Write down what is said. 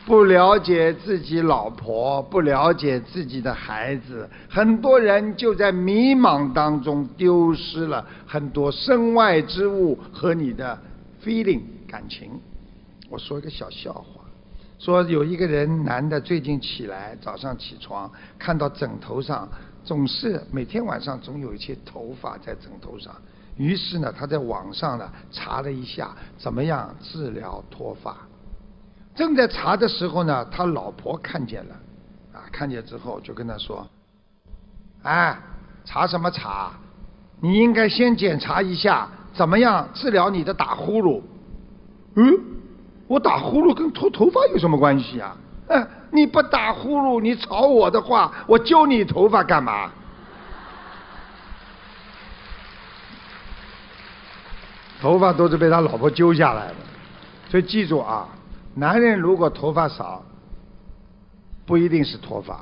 不了解自己老婆，不了解自己的孩子，很多人就在迷茫当中丢失了很多身外之物和你的 feeling 感情。我说一个小笑话，说有一个人男的最近起来，早上起床看到枕头上总是每天晚上总有一些头发在枕头上，于是呢他在网上呢查了一下怎么样治疗脱发。正在查的时候呢，他老婆看见了，看见之后就跟他说：“哎，查什么查？你应该先检查一下怎么样治疗你的打呼噜。”我打呼噜跟脱头发有什么关系啊？你不打呼噜，你吵我的话，我揪你头发干嘛？头发都是被他老婆揪下来的，所以记住啊。男人如果头发少，不一定是脱发。